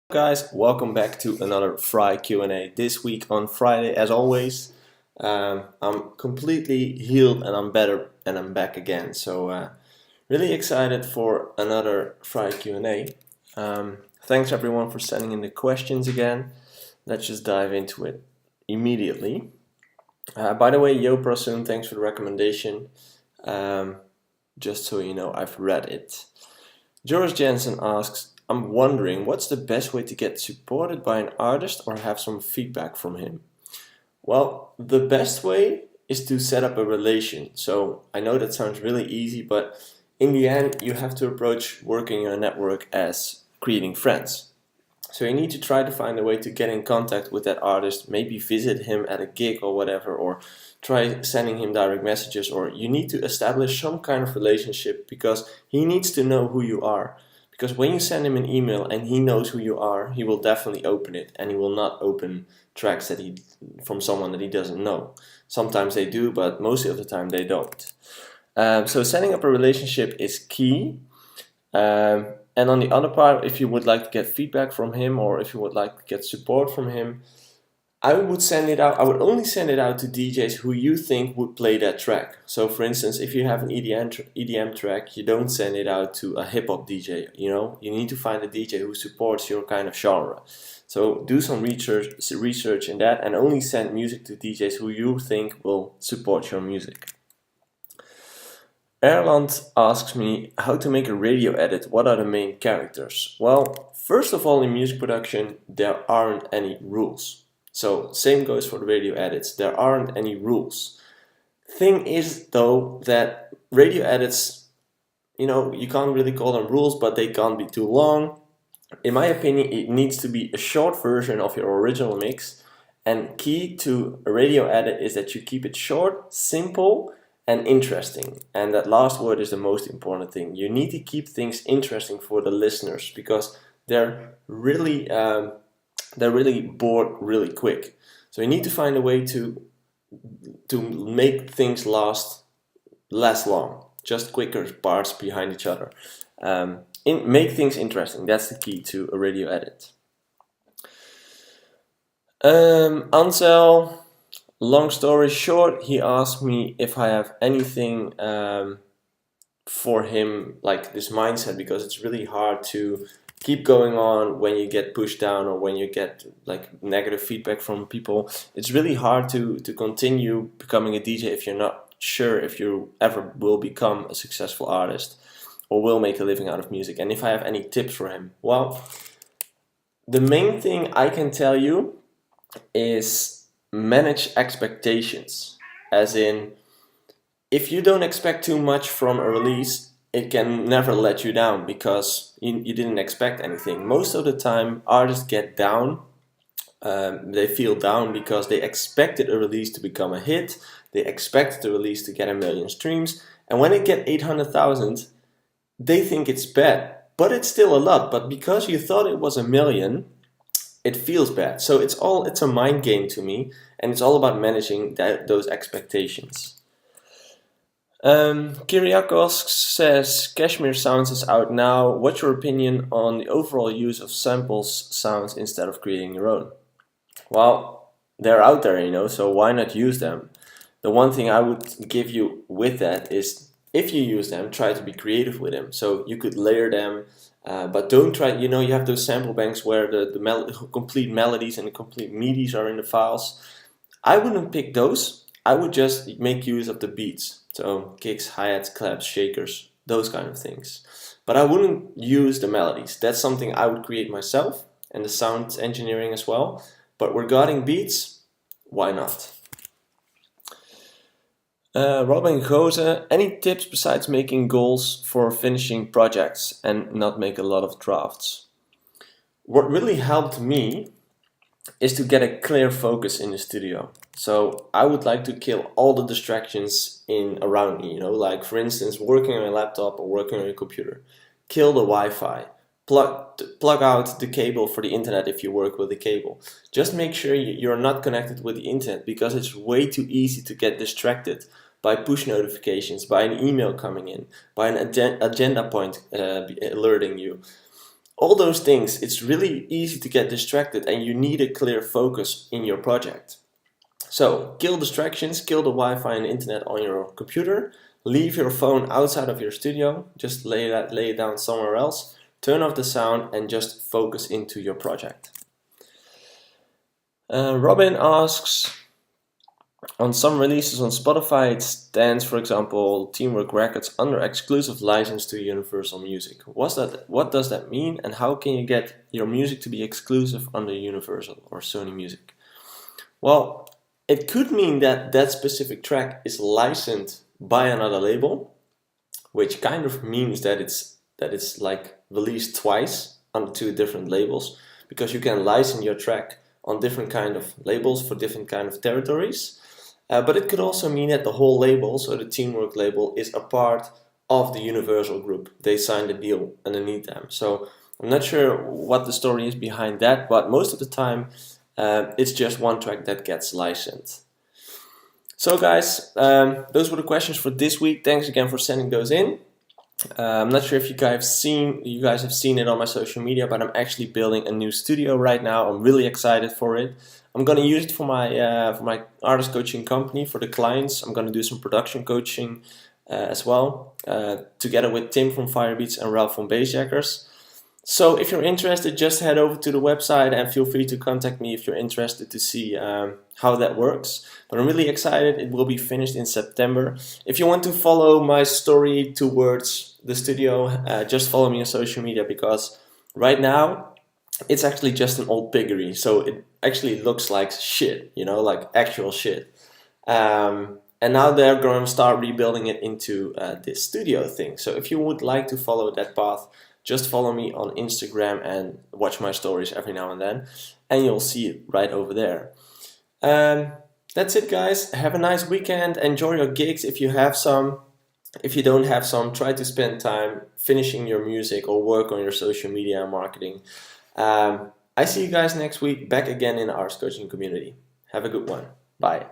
Guys, welcome back to another Fry Q&A. This week on Friday, as always, I'm completely healed and I'm better and I'm back again. So really excited for another Fry Q&A. Thanks everyone for sending in the questions again. Let's just dive into it immediately. By the way, Yo Prosun, thanks for the recommendation. Just so you know, I've read it. Joris Jensen asks, I'm wondering what's the best way to get supported by an artist or have some feedback from him? Well, the best way is to set up a relation. So I know that sounds really easy, but in the end, you have to approach working in a network as creating friends. So you need to try to find a way to get in contact with that artist, maybe visit him at a gig or whatever, or try sending him direct messages, or you need to establish some kind of relationship because he needs to know who you are. Because when you send him an email and he knows who you are, he will definitely open it, and he will not open tracks from someone that he doesn't know. Sometimes they do, but most of the time they don't. So setting up a relationship is key. And on the other part, if you would like to get feedback from him or if you would like to get support from him, I would send it out. I would only send it out to DJs who you think would play that track. So for instance, if you have an EDM track, you don't send it out to a hip hop DJ, you need to find a DJ who supports your kind of genre. So do some research in that and only send music to DJs who you think will support your music. Erland asks me how to make a radio edit. What are the main characters? Well, first of all, in music production, there aren't any rules. So same goes for the radio edits. There aren't any rules. Thing is though that radio edits, you can't really call them rules, but they can't be too long. In my opinion, it needs to be a short version of your original mix. And key to a radio edit is that you keep it short, simple, and interesting. And that last word is the most important thing. You need to keep things interesting for the listeners because they're really bored really quick. So you need to find a way to make things last less long, just quicker parts behind each other. Make things interesting. That's the key to a radio edit. Ansel, long story short, he asked me if I have anything for him, like this mindset, because it's really hard to keep going on when you get pushed down or when you get like negative feedback from people. It's really hard to continue becoming a DJ if you're not sure if you ever will become a successful artist or will make a living out of music. And if I have any tips for him, well, the main thing I can tell you is manage expectations. As in, if you don't expect too much from a release, it can never let you down because you didn't expect anything. Most of the time, artists get down. They feel down because they expected a release to become a hit. They expected the release to get 1 million streams. And when it get 800,000, they think it's bad. But it's still a lot. But because you thought it was 1 million, it feels bad. So it's a mind game to me. And it's all about managing those expectations. Kyriakos says, Kashmir Sounds is out now. What's your opinion on the overall use of samples sounds instead of creating your own? Well, they're out there, so why not use them? The one thing I would give you with that is if you use them, try to be creative with them. So you could layer them, but don't try, you have those sample banks where the complete melodies and the complete MIDIs are in the files. I wouldn't pick those. I would just make use of the beats. So kicks, hi-hats, claps, shakers, those kind of things. But I wouldn't use the melodies. That's something I would create myself and the sound engineering as well. But regarding beats, why not? Robin Goze, any tips besides making goals for finishing projects and not make a lot of drafts? What really helped me is to get a clear focus in the studio. So I would like to kill all the distractions around me, like for instance, working on a laptop or working on a computer. Kill the Wi-Fi. Plug out the cable for the internet if you work with a cable. Just make sure you're not connected with the internet because it's way too easy to get distracted by push notifications, by an email coming in, by an agenda point alerting you. all those things, it's really easy to get distracted and you need a clear focus in your project. So kill distractions, kill the Wi-Fi and internet on your computer, leave your phone outside of your studio, just lay it down somewhere else, turn off the sound and just focus into your project. Robin asks, on some releases on Spotify it stands, for example, Teamwork Records under exclusive license to Universal Music. What does that mean, and how can you get your music to be exclusive under Universal or Sony Music? Well, it could mean that that specific track is licensed by another label, which kind of means that it's like released twice under two different labels, because you can license your track on different kind of labels for different kind of territories. But it could also mean that the whole label, so the Teamwork label, is a part of the Universal group. They signed a deal underneath them. So I'm not sure what the story is behind that, but most of the time it's just one track that gets licensed. So guys, those were the questions for this week. Thanks again for sending those in. I'm not sure if you guys have seen it on my social media, but I'm actually building a new studio right now. I'm really excited for it. I'm gonna use it for my artist coaching company, for the clients. I'm gonna do some production coaching as well, together with Tim from Firebeats and Ralph from Bassjackers. So if you're interested, just head over to the website and feel free to contact me if you're interested to see how that works. But I'm really excited. It will be finished in September. If you want to follow my story towards the studio, just follow me on social media, because right now it's actually just an old piggery. So it actually looks like shit, like actual shit. And now they're going to start rebuilding it into this studio thing. So if you would like to follow that path, just follow me on Instagram and watch my stories every now and then, and you'll see it right over there. That's it, guys. Have a nice weekend. Enjoy your gigs if you have some. If you don't have some, try to spend time finishing your music or work on your social media and marketing. I see you guys next week, back again in the arts coaching community. Have a good one. Bye.